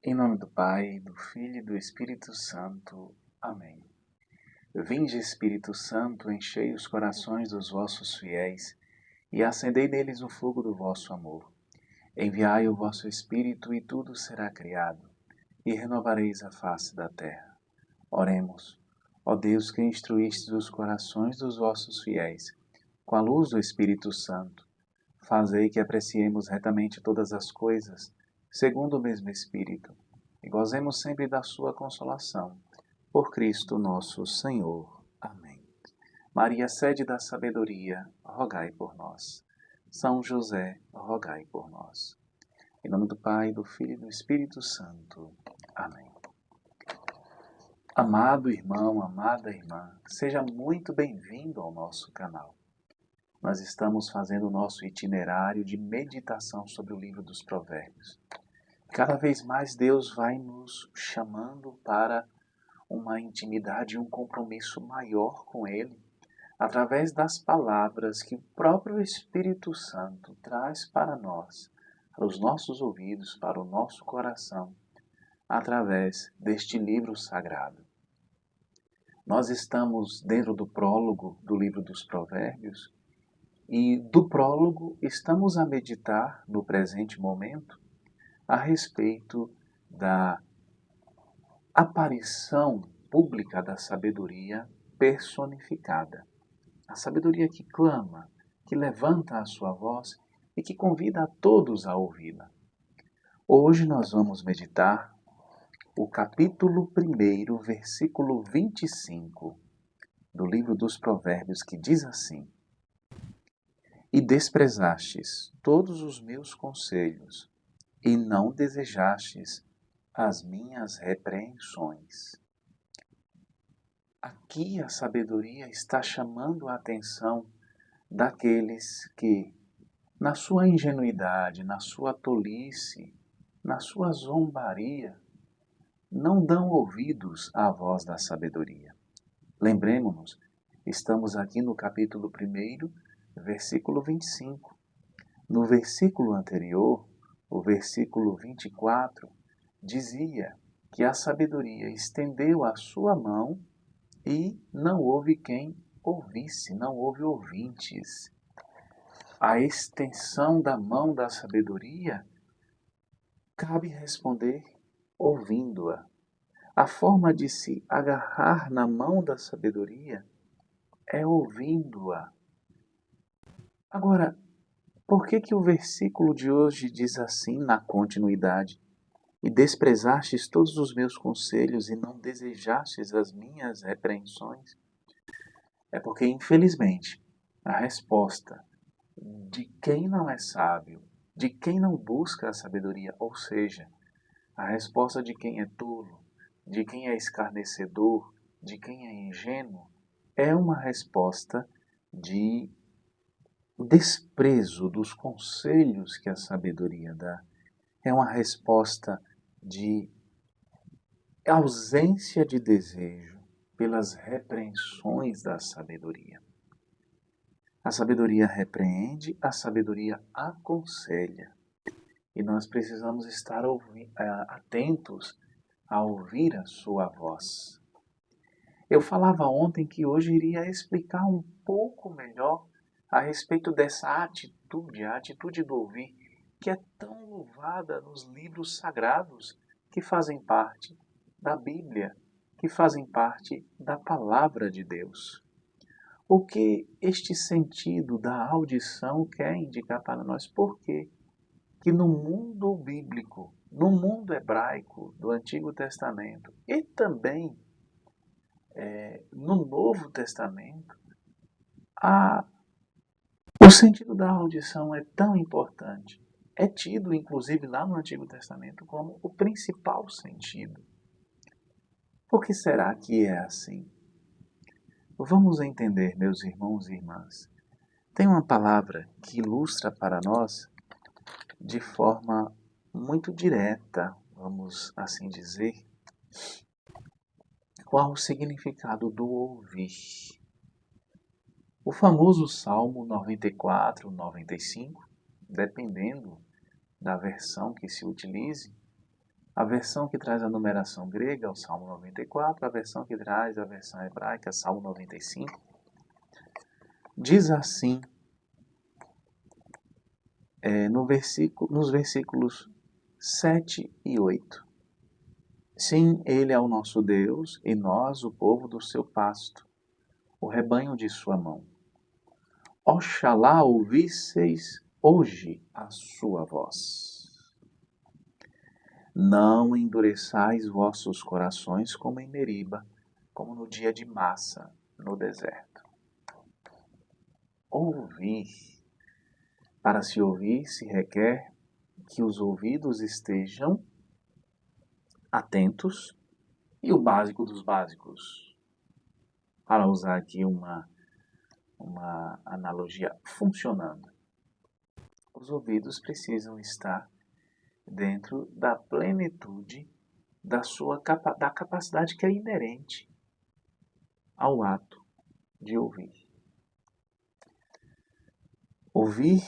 Em nome do Pai, do Filho e do Espírito Santo. Amém. Vinde, Espírito Santo, enchei os corações dos vossos fiéis e acendei neles o fogo do vosso amor. Enviai o vosso Espírito e tudo será criado, e renovareis a face da terra. Oremos. Ó Deus, que instruístes os corações dos vossos fiéis, com a luz do Espírito Santo, fazei que apreciemos retamente todas as coisas, segundo o mesmo Espírito, e gozemos sempre da sua consolação. Por Cristo nosso Senhor. Amém. Maria, sede da sabedoria, rogai por nós. São José, rogai por nós. Em nome do Pai, do Filho e do Espírito Santo. Amém. Amado irmão, amada irmã, seja muito bem-vindo ao nosso canal. Nós estamos fazendo o nosso itinerário de meditação sobre o livro dos Provérbios. Cada vez mais Deus vai nos chamando para uma intimidade e um compromisso maior com Ele, através das palavras que o próprio Espírito Santo traz para nós, para os nossos ouvidos, para o nosso coração, através deste livro sagrado. Nós estamos dentro do prólogo do livro dos Provérbios e do prólogo estamos a meditar no presente momento a respeito da aparição pública da sabedoria personificada. A sabedoria que clama, que levanta a sua voz e que convida a todos a ouvi-la. Hoje nós vamos meditar o capítulo 1, versículo 25 do livro dos Provérbios, que diz assim: E desprezastes todos os meus conselhos, e não desejastes as minhas repreensões. Aqui a sabedoria está chamando a atenção daqueles que, na sua ingenuidade, na sua tolice, na sua zombaria, não dão ouvidos à voz da sabedoria. Lembremos-nos, estamos aqui no capítulo 1, versículo 25. No versículo anterior, o versículo 24, dizia que a sabedoria estendeu a sua mão e não houve quem ouvisse, não houve ouvintes. A extensão da mão da sabedoria cabe responder ouvindo-a. A forma de se agarrar na mão da sabedoria é ouvindo-a. Agora, por que o versículo de hoje diz assim na continuidade? E desprezastes todos os meus conselhos e não desejastes as minhas repreensões? É porque, infelizmente, a resposta de quem não é sábio, de quem não busca a sabedoria, ou seja, a resposta de quem é tolo, de quem é escarnecedor, de quem é ingênuo, é uma resposta de desprezo dos conselhos que a sabedoria dá. É uma resposta de ausência de desejo pelas repreensões da sabedoria. A sabedoria repreende, a sabedoria aconselha. E nós precisamos estar atentos a ouvir a sua voz. Eu falava ontem que hoje iria explicar um pouco melhor a respeito dessa atitude, a atitude do ouvir, que é tão louvada nos livros sagrados que fazem parte da Bíblia, que fazem parte da Palavra de Deus. O que este sentido da audição quer indicar para nós? Por quê? Que no mundo bíblico, no mundo hebraico do Antigo Testamento e também no Novo Testamento, o sentido da audição é tão importante. É tido, inclusive, lá no Antigo Testamento como o principal sentido. Por que será que é assim? Vamos entender, meus irmãos e irmãs. Tem uma palavra que ilustra para nós de forma muito direta, vamos assim dizer, qual o significado do ouvir. O famoso Salmo 94, 95, dependendo da versão que se utilize, A versão que traz a numeração grega é o Salmo 94, a versão que traz a versão hebraica é o Salmo 95. Diz assim, nos versículos 7 e 8. Sim, Ele é o nosso Deus e nós o povo do seu pasto, o rebanho de sua mão. Oxalá ouvisseis hoje a sua voz. Não endureçais vossos corações como em Meriba, como no dia de Massa, no deserto. Ouvir. Para se ouvir, se requer que os ouvidos estejam atentos e o básico dos básicos. Para usar aqui uma analogia funcionando. Os ouvidos precisam estar dentro da plenitude da capacidade que é inerente ao ato de ouvir. Ouvir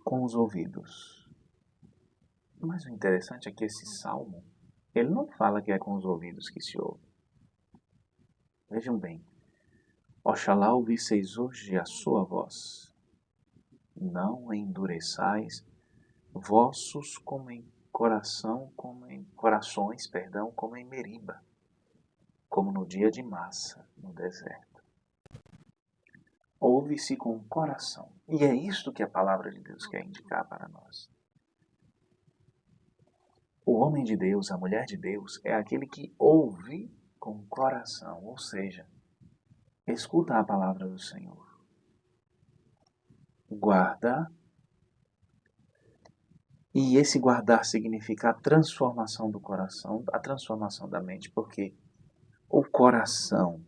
com os ouvidos. Mas o interessante é que esse salmo, ele não fala que é com os ouvidos que se ouve. Vejam bem. Oxalá ouvisseis hoje a sua voz. Não endureçais vossos corações, como em Meriba, como no dia de Massa, no deserto. Ouve-se com o coração. E é isto que a palavra de Deus quer indicar para nós. O homem de Deus, a mulher de Deus, é aquele que ouve com o coração, ou seja, escuta a palavra do Senhor. Guarda. E esse guardar significa a transformação do coração, a transformação da mente, porque o coração,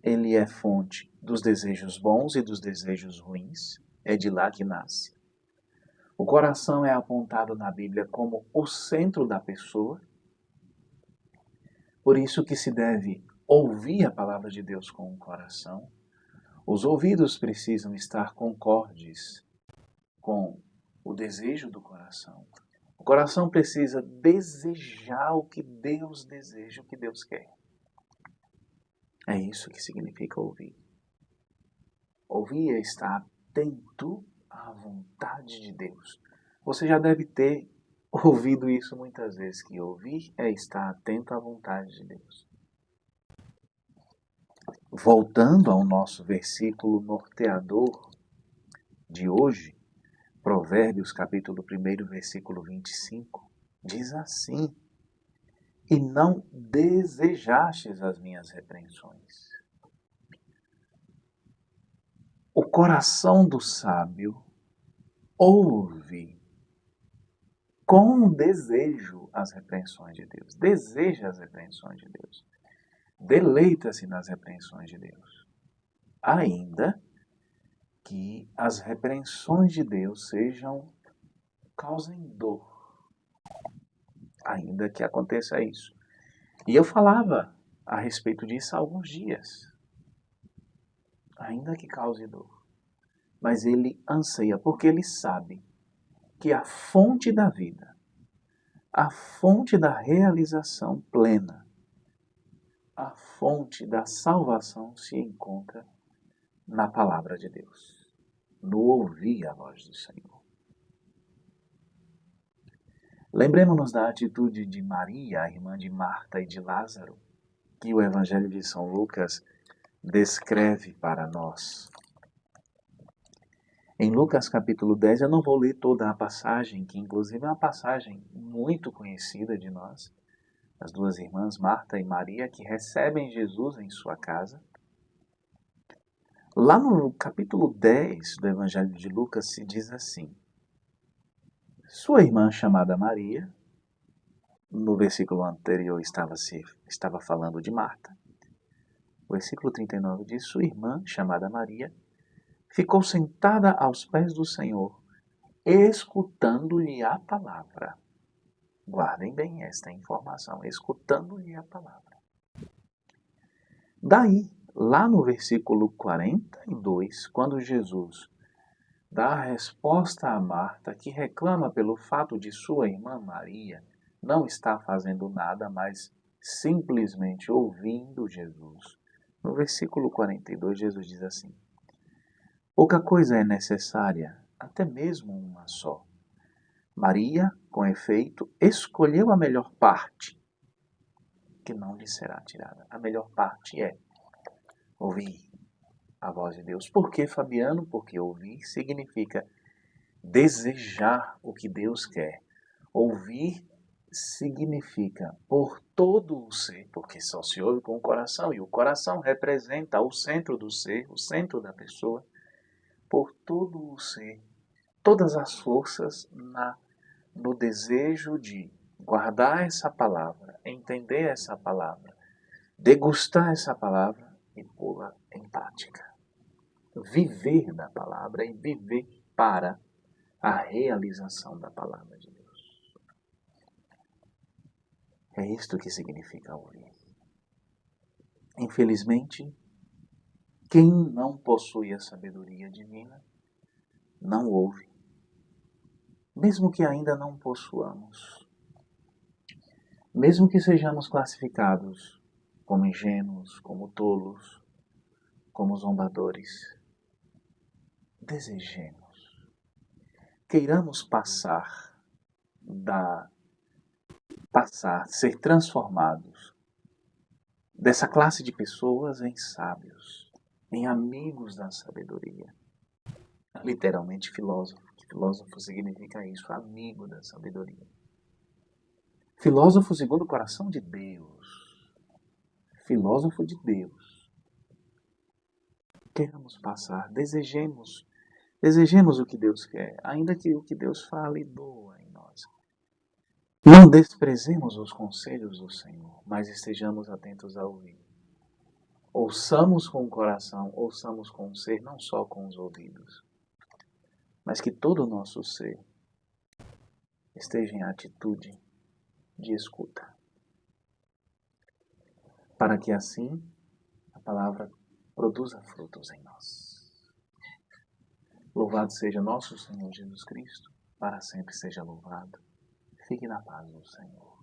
ele é fonte dos desejos bons e dos desejos ruins, é de lá que nasce. O coração é apontado na Bíblia como o centro da pessoa, por isso que se deve ouvir a palavra de Deus com o coração. Os ouvidos precisam estar concordes com o desejo do coração. O coração precisa desejar o que Deus deseja, o que Deus quer. É isso que significa ouvir. Ouvir é estar atento à vontade de Deus. Você já deve ter ouvido isso muitas vezes, que ouvir é estar atento à vontade de Deus. Voltando ao nosso versículo norteador de hoje, Provérbios capítulo 1, versículo 25, diz assim: E não desejastes as minhas repreensões. O coração do sábio ouve com desejo as repreensões de Deus. Deseja as repreensões de Deus. Deleita-se nas repreensões de Deus. Ainda que as repreensões de Deus causem dor. Ainda que aconteça isso. E eu falava a respeito disso há alguns dias. Ainda que cause dor. Mas ele anseia, porque ele sabe que a fonte da vida, a fonte da realização plena, a fonte da salvação se encontra na palavra de Deus, no ouvir a voz do Senhor. Lembremos-nos da atitude de Maria, a irmã de Marta e de Lázaro, que o Evangelho de São Lucas descreve para nós. Em Lucas capítulo 10, eu não vou ler toda a passagem, que inclusive é uma passagem muito conhecida de nós, as duas irmãs, Marta e Maria, que recebem Jesus em sua casa. Lá no capítulo 10 do Evangelho de Lucas se diz assim: sua irmã chamada Maria, no versículo anterior estava falando de Marta. O versículo 39 diz: sua irmã chamada Maria ficou sentada aos pés do Senhor, escutando-lhe a palavra. Guardem bem esta informação, escutando-lhe a palavra. Daí, lá no versículo 42, quando Jesus dá a resposta a Marta, que reclama pelo fato de sua irmã Maria não estar fazendo nada, mas simplesmente ouvindo Jesus. No versículo 42, Jesus diz assim: pouca coisa é necessária, até mesmo uma só. Maria, com efeito, escolheu a melhor parte, que não lhe será tirada. A melhor parte é ouvir a voz de Deus. Por que, Fabiano? Porque ouvir significa desejar o que Deus quer. Ouvir significa por todo o ser, porque só se ouve com o coração, e o coração representa o centro do ser, o centro da pessoa, por todo o ser, todas as forças no desejo de guardar essa palavra, entender essa palavra, degustar essa palavra e pô-la em prática. Viver da palavra e viver para a realização da palavra de Deus. É isto que significa ouvir. Infelizmente, quem não possui a sabedoria divina não ouve, mesmo que ainda não possuamos, mesmo que sejamos classificados como ingênuos, como tolos, como zombadores. Desejemos, queiramos ser transformados dessa classe de pessoas em sábios, em amigos da sabedoria. Literalmente filósofo, que filósofo significa isso, amigo da sabedoria. Filósofo segundo o coração de Deus. Filósofo de Deus. Queiramos passar, desejemos o que Deus quer, ainda que o que Deus fale doa em nós. Não desprezemos os conselhos do Senhor, mas estejamos atentos a ouvir. Ouçamos com o coração, ouçamos com o ser, não só com os ouvidos, mas que todo o nosso ser esteja em atitude de escuta, para que assim a palavra produza frutos em nós. Louvado seja nosso Senhor Jesus Cristo, para sempre seja louvado. Fique na paz do Senhor.